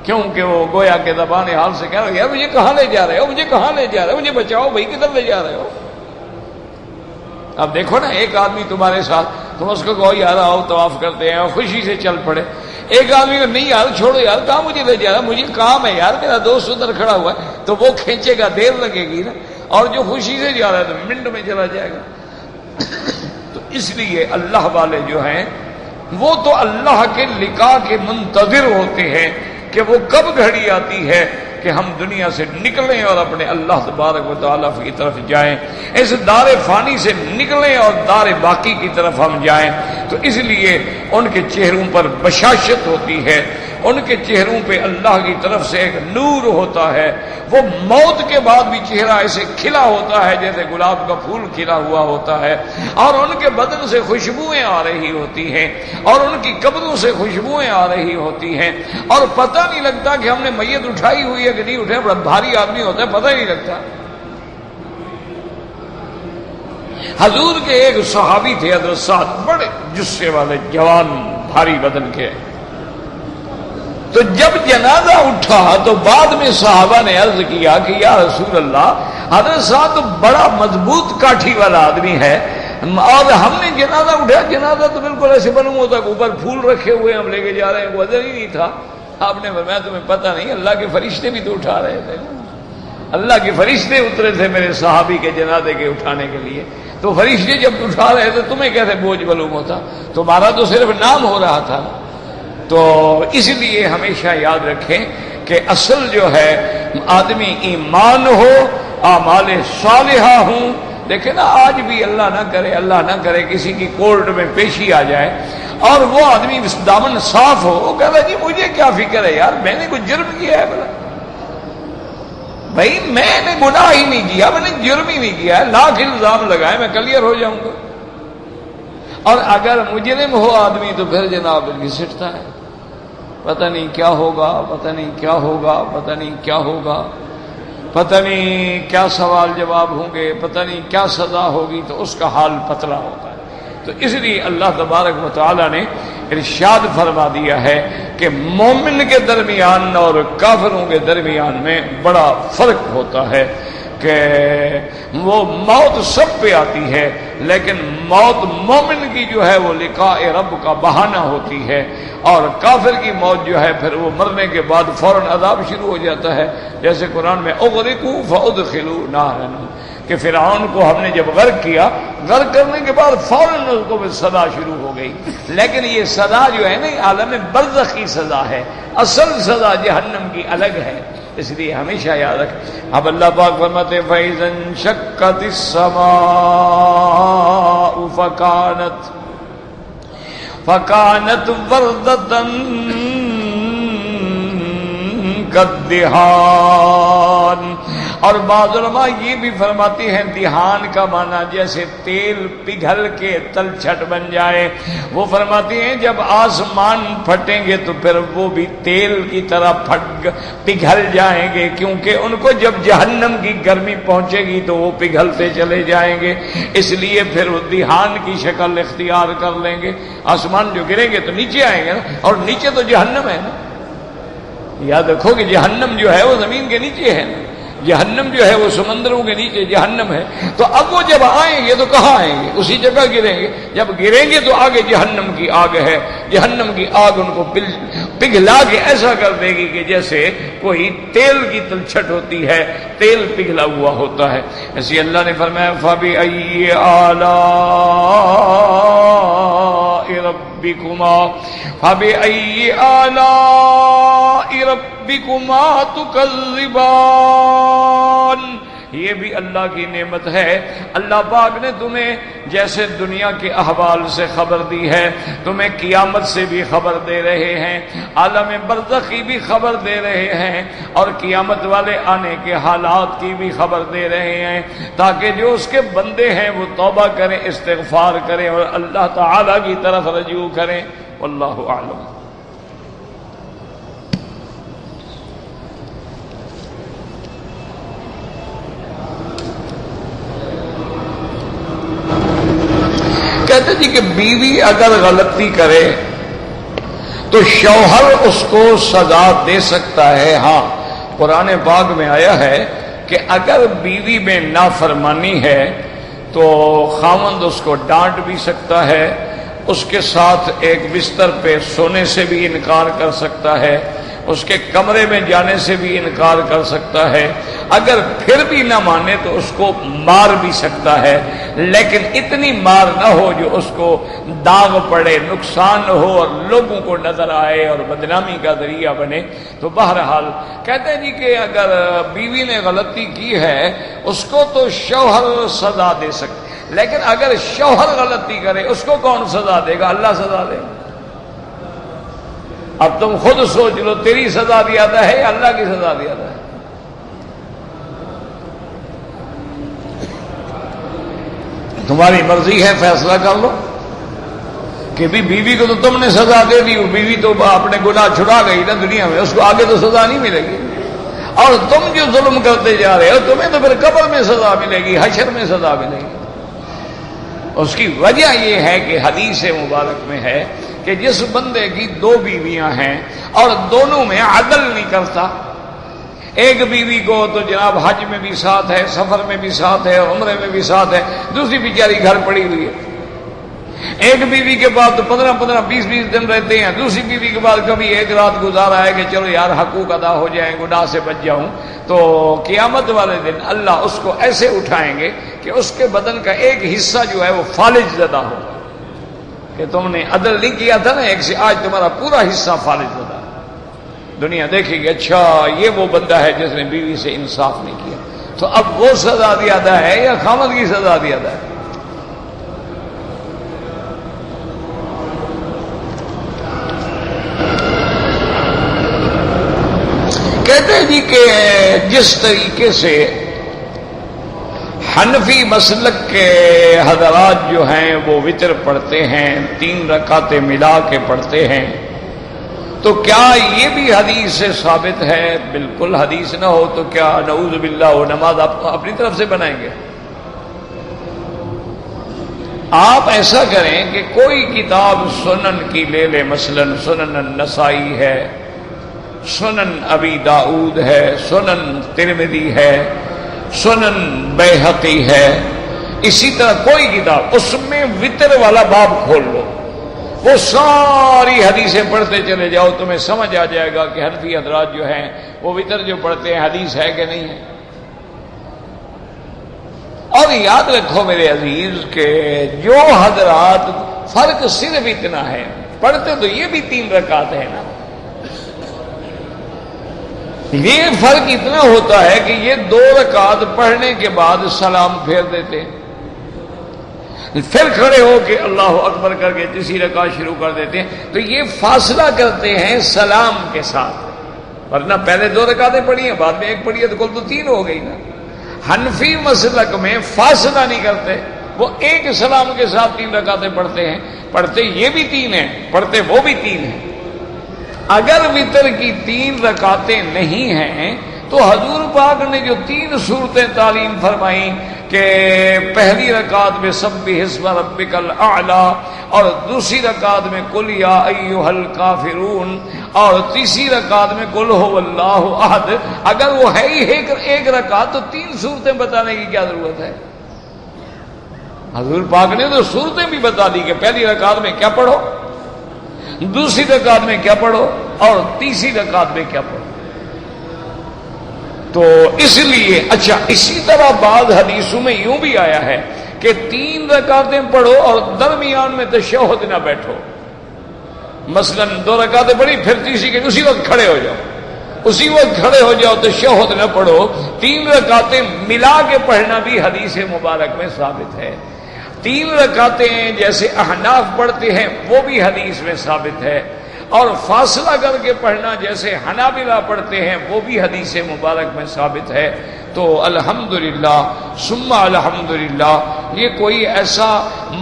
کیونکہ وہ گویا کے زبان حال سے کہہ رہے یار مجھے کہاں لے جا رہے ہو، مجھے کہاں لے جا رہے ہو، مجھے بچاؤ بھائی، کدھر لے جا رہے ہو۔ اب دیکھو نا، ایک آدمی تمہارے ساتھ، تم اس کو کہو یار آؤ طواف کرتے ہیں اور خوشی سے چل پڑے، ایک آدمی کو نہیں یار چھوڑو یار، کہاں مجھے لے جا رہا، مجھے کام ہے یار، میرا دوست ادھر کھڑا ہوا ہے، تو وہ کھینچے گا، دیر لگے گی نا، اور جو خوشی سے جا رہا ہے تو منٹ میں چلا جائے گا۔ تو اس لیے اللہ والے جو ہیں وہ تو اللہ کے لقاء کے منتظر ہوتے ہیں کہ وہ کب گھڑی آتی ہے کہ ہم دنیا سے نکلیں اور اپنے اللہ تبارک و تعالیٰ کی طرف جائیں، اس دار فانی سے نکلیں اور دار باقی کی طرف ہم جائیں۔ تو اس لیے ان کے چہروں پر بشاشت ہوتی ہے، ان کے چہروں پہ اللہ کی طرف سے ایک نور ہوتا ہے، وہ موت کے بعد بھی چہرہ ایسے کھلا ہوتا ہے جیسے گلاب کا پھول کھلا ہوا ہوتا ہے، اور ان کے بدن سے خوشبوئیں آ رہی ہوتی ہیں، اور ان کی قبروں سے خوشبوئیں آ رہی ہوتی ہیں، اور پتہ نہیں لگتا کہ ہم نے میت اٹھائی ہوئی ہے کہ نہیں اٹھائی، بڑا بھاری آدمی ہوتا ہے، پتہ ہی نہیں لگتا۔ حضور کے ایک صحابی تھے حضرت سعد، بڑے جسے والے، جوان، بھاری بدن کے، تو جب جنازہ اٹھا تو بعد میں صحابہ نے عرض کیا کہ یا رسول اللہ، حضرت سعد تو بڑا مضبوط کاٹھی والا آدمی ہے، اور ہم نے جنازہ اٹھایا، جنازہ تو بالکل ایسے معلوم ہوتا کہ اوپر پھول رکھے ہوئے ہم لے کے جا رہے ہیں، وزن ہی نہیں تھا۔ آپ نے فرمایا تمہیں پتہ نہیں، اللہ کے فرشتے بھی تو اٹھا رہے تھے، اللہ کے فرشتے اترے تھے میرے صحابی کے جنازے کے اٹھانے کے لیے، تو فرشتے جب اٹھا رہے تھے تمہیں کیسے بوجھ معلوم ہوتا، تمہارا تو صرف نام ہو رہا تھا۔ تو اس لیے ہمیشہ یاد رکھیں کہ اصل جو ہے آدمی ایمان ہو، اعمال صالحہ ہوں۔ دیکھیں نا، آج بھی اللہ نہ کرے کسی کی کورٹ میں پیشی آ جائے اور وہ آدمی دامن صاف ہو، وہ کہتا جی مجھے کیا فکر ہے یار، میں نے کوئی جرم کیا ہے بلا، بھائی میں نے گناہ ہی نہیں کیا، میں نے جرم ہی نہیں کیا، لاکھ الزام لگائے میں کلیئر ہو جاؤں گا۔ اور اگر مجرم ہو آدمی تو پھر جناب گھسٹتا ہے، پتہ نہیں کیا ہوگا، پتہ نہیں کیا ہوگا، پتہ نہیں کیا ہوگا، پتہ نہیں کیا سوال جواب ہوں گے، پتہ نہیں کیا سزا ہوگی، تو اس کا حال پتلا ہوتا ہے۔ تو اس لیے اللہ تبارک و تعالی نے ارشاد فرما دیا ہے کہ مومن کے درمیان اور کافروں کے درمیان میں بڑا فرق ہوتا ہے کہ وہ موت سب پہ آتی ہے، لیکن موت مومن کی جو ہے وہ لقاء رب کا بہانہ ہوتی ہے، اور کافر کی موت جو ہے پھر وہ مرنے کے بعد فوراً عذاب شروع ہو جاتا ہے۔ جیسے قرآن میں اغرقوا فادخلوا نارا، کہ فرعون کو ہم نے جب غرق کیا، غرق کرنے کے بعد فوراً اس کو سزا شروع ہو گئی، لیکن یہ سزا جو ہے نا عالم برزخ کی سزا ہے، اصل سزا جہنم کی الگ ہے، اس لیے ہمیشہ یاد رکھ۔ اب اللہ پاک فرماتے ہیں فَإِذَا انشَقَّتِ السَّمَاءُ فَكَانَتْ وَرْدَةً كَالدِّهَانِ، اور بعض علماء یہ بھی فرماتے ہیں دھان کا معنی جیسے تیل پگھل کے تلچھٹ بن جائے، وہ فرماتے ہیں جب آسمان پھٹیں گے تو پھر وہ بھی تیل کی طرح پگھل جائیں گے، کیونکہ ان کو جب جہنم کی گرمی پہنچے گی تو وہ پگھلتے چلے جائیں گے، اس لیے پھر وہ دھان کی شکل اختیار کر لیں گے۔ آسمان جو گریں گے تو نیچے آئیں گے نا، اور نیچے تو جہنم ہے نا، یاد رکھو کہ جہنم جو ہے وہ زمین کے نیچے ہے نا، جہنم جو ہے وہ سمندروں کے نیچے جہنم ہے، تو اب وہ جب آئیں گے تو کہاں آئیں گے؟ اسی جگہ گریں گے، جب گریں گے تو آگے جہنم کی آگ ہے، جہنم کی آگ ان کو پگھلا کے ایسا کر دے گی کہ جیسے کوئی تیل کی تلچھٹ ہوتی ہے، تیل پگھلا ہوا ہوتا ہے۔ ایسے اللہ نے فرمایا فَبِأَيِّ آلَاءِ رَبِّكُمَا فَبِأَيِّ آلَاءِ رَبِّكُمَا تُكَذِّبَانِ، یہ بھی اللہ کی نعمت ہے۔ اللہ پاک نے تمہیں جیسے دنیا کے احوال سے خبر دی ہے، تمہیں قیامت سے بھی خبر دے رہے ہیں، عالم برزخ کی بھی خبر دے رہے ہیں، اور قیامت والے آنے کے حالات کی بھی خبر دے رہے ہیں، تاکہ جو اس کے بندے ہیں وہ توبہ کریں، استغفار کریں اور اللہ تعالی کی طرف رجوع کریں۔ واللہ اعلم۔ کہتے جی کہ بیوی اگر غلطی کرے تو شوہر اس کو سزا دے سکتا ہے۔ ہاں، قرآن پاک میں آیا ہے کہ اگر بیوی میں نافرمانی ہے تو خاوند اس کو ڈانٹ بھی سکتا ہے، اس کے ساتھ ایک بستر پہ سونے سے بھی انکار کر سکتا ہے، اس کے کمرے میں جانے سے بھی انکار کر سکتا ہے، اگر پھر بھی نہ مانے تو اس کو مار بھی سکتا ہے، لیکن اتنی مار نہ ہو جو اس کو داغ پڑے، نقصان ہو اور لوگوں کو نظر آئے اور بدنامی کا ذریعہ بنے۔ تو بہرحال کہتے ہیں جی کہ اگر بیوی نے غلطی کی ہے اس کو تو شوہر سزا دے سکتے، لیکن اگر شوہر غلطی کرے اس کو کون سزا دے گا؟ اللہ سزا دے گا۔ اب تم خود سوچ لو، تیری سزا زیادہ ہے یا اللہ کی سزا زیادہ ہے؟ تمہاری مرضی ہے، فیصلہ کر لو کہ بھی بیوی کو تو تم نے سزا دے دی، بیوی تو اپنے گناہ چھڑا گئی نا دنیا میں، اس کو آگے تو سزا نہیں ملے گی، اور تم جو ظلم کرتے جا رہے ہو تمہیں تو پھر قبر میں سزا ملے گی، حشر میں سزا ملے گی۔ اس کی وجہ یہ ہے کہ حدیث مبارک میں ہے کہ جس بندے کی دو بیویاں ہیں اور دونوں میں عدل نہیں کرتا، ایک بیوی کو تو جناب حج میں بھی ساتھ ہے، سفر میں بھی ساتھ ہے، عمرے میں بھی ساتھ ہے، دوسری بیچاری گھر پڑی ہوئی ہے، ایک بیوی کے بعد تو 15-15 20-20 دن رہتے ہیں، دوسری بیوی کے بعد کبھی ایک رات گزارا ہے کہ چلو یار حقوق ادا ہو جائیں، گناہ سے بچ جاؤں، تو قیامت والے دن اللہ اس کو ایسے اٹھائیں گے کہ اس کے بدن کا ایک حصہ جو ہے وہ فالج زدہ ہوگا، کہ تم نے عدل نہیں کیا تھا نا ایک سے، آج تمہارا پورا حصہ فالج زدہ۔ دنیا دیکھے گی اچھا یہ وہ بندہ ہے جس نے بیوی سے انصاف نہیں کیا، تو اب وہ سزا زیادہ ہے یا خامد کی سزا زیادہ ہے؟ کہتے ہیں جی کہ جس طریقے سے حنفی مسلک کے حضرات جو ہیں وہ وتر پڑھتے ہیں، 3 رکعتیں ملا کے پڑھتے ہیں، تو کیا یہ بھی حدیث سے ثابت ہے؟ بالکل حدیث نہ ہو تو کیا نعوذ باللہ وہ نماز آپ اپنی طرف سے بنائیں گے؟ آپ ایسا کریں کہ کوئی کتاب سنن کی لے لیں، مثلا سنن النسائی ہے، سنن ابی داؤد ہے، سنن ترمذی ہے، سنن بیہقی ہے، اسی طرح کوئی کتاب، اس میں وتر والا باب کھول لو، وہ ساری حدیثیں پڑھتے چلے جاؤ، تمہیں سمجھ آ جائے گا کہ حنفی حضرات جو ہیں وہ وتر جو پڑھتے ہیں حدیث ہے کہ نہیں ہے۔ اور یاد رکھو میرے عزیز کہ جو حضرات، فرق صرف اتنا ہے، پڑھتے تو یہ بھی 3 رکعت ہے نا، یہ فرق اتنا ہوتا ہے کہ یہ 2 رکعت پڑھنے کے بعد سلام پھیر دیتے، پھر کھڑے ہو کے اللہ اکبر کر کے تیسری رکعت شروع کر دیتے ہیں، تو یہ فاصلہ کرتے ہیں سلام کے ساتھ، ورنہ پہلے 2 رکعتیں پڑھی ہیں بعد میں 1 پڑھی ہے تو کل تو 3 ہو گئی نا۔ حنفی مسلک میں فاصلہ نہیں کرتے، وہ ایک سلام کے ساتھ 3 رکعتیں پڑھتے ہیں، پڑھتے یہ بھی 3 ہیں، پڑھتے وہ بھی 3 ہیں۔ اگر وتر کی 3 رکعتیں نہیں ہیں تو حضور پاک نے جو 3 صورتیں تعلیم فرمائیں کہ پہلی رکعت میں سبح اسم ربک الاعلی، اور دوسری رکعت میں قل یا ایھا الکافرون، اور تیسری رکعت میں قل ھو اللہ احد، اگر وہ ہے ہی ایک رکعت تو 3 صورتیں بتانے کی کیا ضرورت ہے؟ حضور پاک نے تو صورتیں بھی بتا دی کہ پہلی رکعت میں کیا پڑھو، دوسری رکعت میں کیا پڑھو، اور تیسری رکعت میں کیا پڑھو۔ تو اس لیے اچھا، اسی طرح بعض حدیثوں میں یوں بھی آیا ہے کہ 3 رکعتیں پڑھو اور درمیان میں تشہد نہ بیٹھو، مثلا 2 رکعتیں پڑھی پھر تیسری کے اسی وقت کھڑے ہو جاؤ، اسی وقت کھڑے ہو جاؤ، تشہد نہ پڑھو، 3 رکعتیں ملا کے پڑھنا بھی حدیث مبارک میں ثابت ہے۔ 3 رکعتیں جیسے احناف پڑھتے ہیں وہ بھی حدیث میں ثابت ہے، اور فاصلہ کر کے پڑھنا جیسے حنابلہ پڑھتے ہیں وہ بھی حدیث مبارک میں ثابت ہے۔ تو الحمدللہ ثم الحمدللہ، یہ کوئی ایسا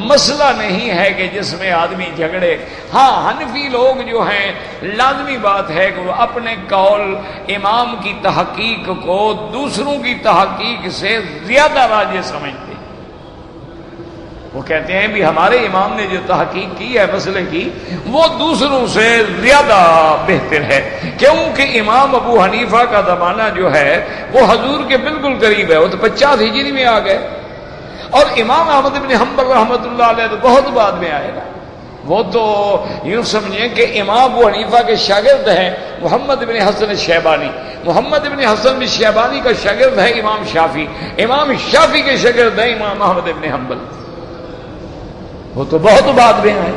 مسئلہ نہیں ہے کہ جس میں آدمی جھگڑے۔ ہاں، حنفی لوگ جو ہیں لازمی بات ہے کہ وہ اپنے قول امام کی تحقیق کو دوسروں کی تحقیق سے زیادہ راجح سمجھتے ہیں۔ وہ کہتے ہیں بھی ہمارے امام نے جو تحقیق کی ہے مسئلے کی وہ دوسروں سے زیادہ بہتر ہے، کیونکہ امام ابو حنیفہ کا زمانہ جو ہے وہ حضور کے بالکل قریب ہے، وہ تو 50 ہجری میں آ گئے، اور امام احمد بن حنبل رحمۃ اللہ علیہ تو بہت بعد میں آئے گا۔ وہ تو یوں سمجھیں کہ امام ابو حنیفہ کے شاگرد ہیں محمد بن حسن شیبانی، محمد بن حسن شیبانی کا شاگرد ہے امام شافعی، امام شافعی کے شاگرد ہیں امام احمد بن حنبل، وہ تو بہت بعد میں آئے۔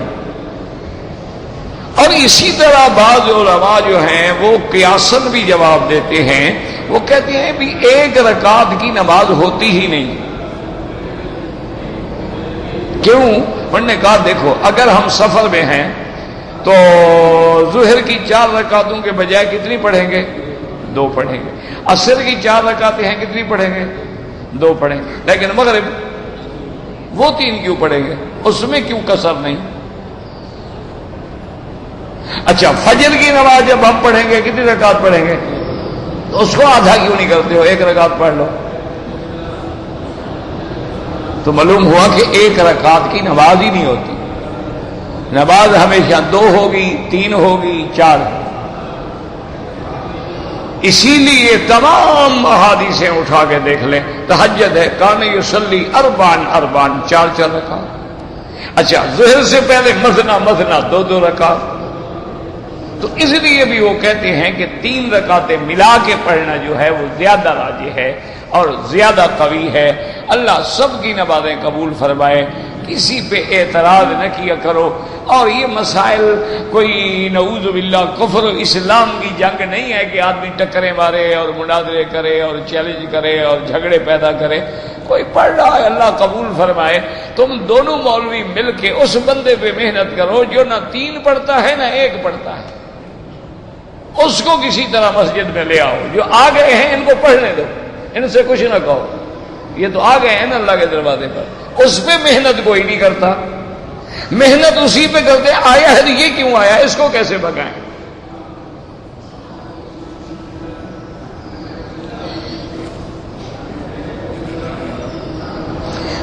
اور اسی طرح بعض علماء جو ہیں وہ قیاساً بھی جواب دیتے ہیں، وہ کہتے ہیں بھی 1 رکعت کی نماز ہوتی ہی نہیں۔ کیوں؟ انہوں نے کہا دیکھو، اگر ہم سفر میں ہیں تو ظہر کی 4 رکعتوں کے بجائے کتنی پڑھیں گے؟ 2 پڑھیں گے۔ عصر کی 4 رکعتیں ہیں، کتنی پڑھیں گے؟ 2 پڑھیں گے۔ لیکن مغرب وہ 3 کیوں پڑھیں گے؟ اس میں کیوں قصر نہیں؟ اچھا، فجر کی نماز جب ہم پڑھیں گے کتنی رکعت پڑھیں گے؟ تو اس کو آدھا کیوں نہیں کرتے ہو؟ 1 رکعت پڑھ لو۔ تو معلوم ہوا کہ 1 رکعت کی نماز ہی نہیں ہوتی، نماز ہمیشہ 2 ہوگی، 3 ہوگی، 4۔ اسی لیے تمام احادیثیں اٹھا کے دیکھ لیں، تہجد ہے کان یصلی 4 رکعت۔ اچھا، ظہر سے پہلے مثنا 2 رکعت۔ تو اس لیے بھی وہ کہتے ہیں کہ 3 رکعتیں ملا کے پڑھنا جو ہے وہ زیادہ راجح ہے اور زیادہ قوی ہے۔ اللہ سب کی نمازیں قبول فرمائے، کسی پہ اعتراض نہ کیا کرو۔ اور یہ مسائل کوئی نعوذ باللہ کفر اسلام کی جنگ نہیں ہے کہ آدمی ٹکریں مارے اور مناظرے کرے اور چیلنج کرے اور جھگڑے پیدا کرے۔ کوئی پڑھ رہا ہے، اللہ قبول فرمائے، تم دونوں مولوی مل کے اس بندے پہ محنت کرو جو نہ 3 پڑھتا ہے نہ 1 پڑھتا ہے، اس کو کسی طرح مسجد میں لے آؤ. جو آ گئے ہیں ان کو پڑھنے دو, ان سے کچھ نہ کہو, یہ تو آ گئے ہیں نا اللہ کے دروازے پر. اس پہ محنت کوئی نہیں کرتا, محنت اسی پہ کرتے آیا ہے یہ کیوں آیا, اس کو کیسے بگائیں.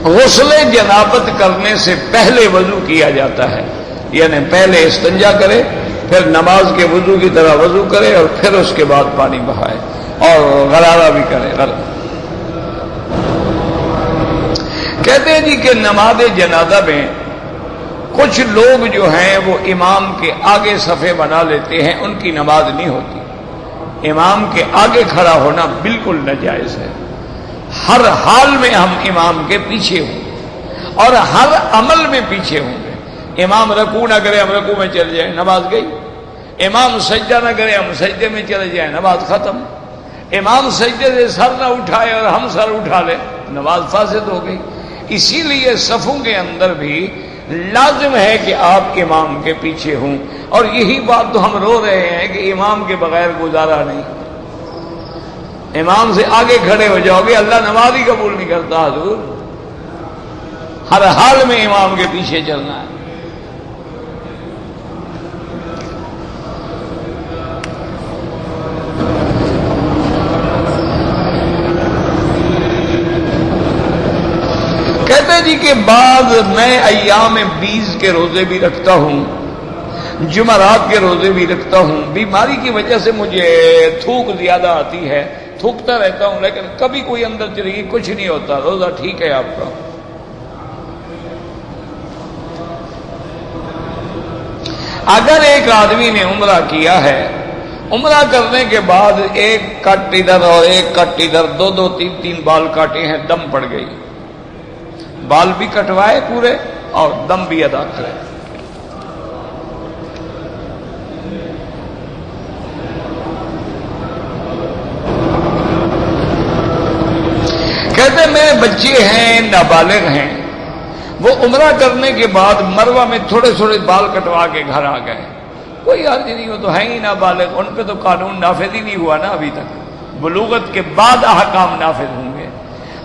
غسل جنابت کرنے سے پہلے وضو کیا جاتا ہے, یعنی پہلے استنجا کرے, پھر نماز کے وضو کی طرح وضو کرے, اور پھر اس کے بعد پانی بہائے, اور غرارہ بھی کرے. کہتے ہیں جی کہ نماز جنازہ میں کچھ لوگ جو ہیں وہ امام کے آگے صفے بنا لیتے ہیں, ان کی نماز نہیں ہوتی. امام کے آگے کھڑا ہونا بالکل ناجائز ہے. ہر حال میں ہم امام کے پیچھے ہوں اور ہر عمل میں پیچھے ہوں گے. امام رکوع نہ کرے ہم رکوع میں چل جائیں, نماز گئی. امام سجدہ نہ کرے ہم سجدے میں چلے جائیں, نماز ختم. امام سجدے سے سر نہ اٹھائے اور ہم سر اٹھا لیں, نماز فاسد ہو گئی. اسی لیے صفوں کے اندر بھی لازم ہے کہ آپ امام کے پیچھے ہوں. اور یہی بات تو ہم رو رہے ہیں کہ امام کے بغیر گزارا نہیں. امام سے آگے کھڑے ہو جاؤ گے, اللہ نماز ہی قبول نہیں کرتا. حضور ہر حال میں امام کے پیچھے چلنا ہے. کہتے جی کہ بعض میں ایام 20 کے روزے بھی رکھتا ہوں, جمعرات کے روزے بھی رکھتا ہوں. بیماری کی وجہ سے مجھے تھوک زیادہ آتی ہے, تھوکتا رہتا ہوں, لیکن کبھی کوئی اندر چلی گئی, کچھ نہیں ہوتا, روزہ ٹھیک ہے آپ کا. اگر ایک آدمی نے عمرہ کیا ہے, عمرہ کرنے کے بعد ایک کٹ ادھر اور ایک کٹ ادھر, دو تین بال کاٹے ہیں, دم پڑ گئی, بال بھی کٹوائے پورے اور دم بھی ادا کرے. کہتے میرے بچے ہیں, نابالغ ہیں, وہ عمرہ کرنے کے بعد مروہ میں تھوڑے تھوڑے بال کٹوا کے گھر آ گئے. کوئی حرج نہیں, وہ تو ہیں ہی نابالغ, ان پہ تو قانون نافذ ہی نہیں ہوا نا ابھی تک. بلوغت کے بعد احکام نافذ ہوں گے.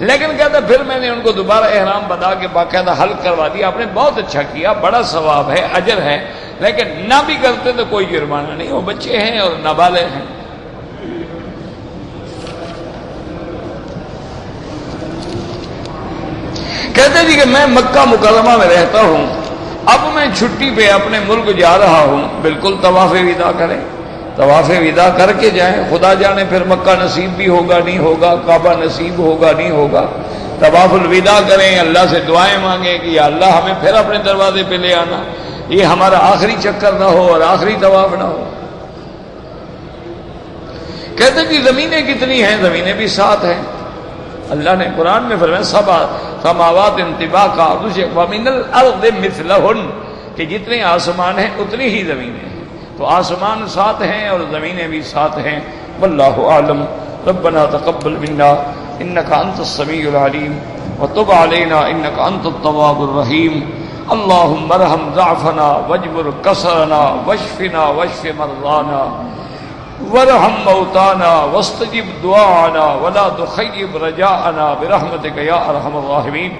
لیکن کہتا پھر میں نے ان کو دوبارہ احرام بنا کے باقاعدہ حلق کروا دیا. آپ نے بہت اچھا کیا, بڑا ثواب ہے, اجر ہے, لیکن نہ بھی کرتے تو کوئی جرمانہ نہیں, وہ بچے ہیں اور نابالغ ہیں. کہتے جی کہ میں مکہ مکرمہ میں رہتا ہوں, اب میں چھٹی پہ اپنے ملک جا رہا ہوں. بالکل طواف وداع کریں, طواف وداع کر کے جائیں. خدا جانے پھر مکہ نصیب بھی ہوگا نہیں ہوگا, کعبہ نصیب ہوگا نہیں ہوگا. طواف الوداع کریں, اللہ سے دعائیں مانگیں کہ یا اللہ ہمیں پھر اپنے دروازے پہ لے آنا, یہ ہمارا آخری چکر نہ ہو اور آخری طواف نہ ہو. کہتے کہ زمینیں کتنی ہیں, زمینیں بھی 7 ہیں. اللہ نے قرآن میں فرمایا 7 سماوات طباقا ومن الارض مثلہن, کہ جتنے آسمان ہیں اتنی ہی زمینیں ہیں. تو آسمان 7 ہیں اور زمینیں بھی 7 ہیں. واللہ اعلم. ربنا تقبل منا انک انت السمیع العلیم وتب علینا انک انت التواب الرحیم. اللهم ارحم ضعفنا واجبر کسرنا واشفنا واشف مرضانا وارحم موتانا واستجب دعاءنا ولا تخيب رجاءنا برحمتك يا ارحم الراحمين.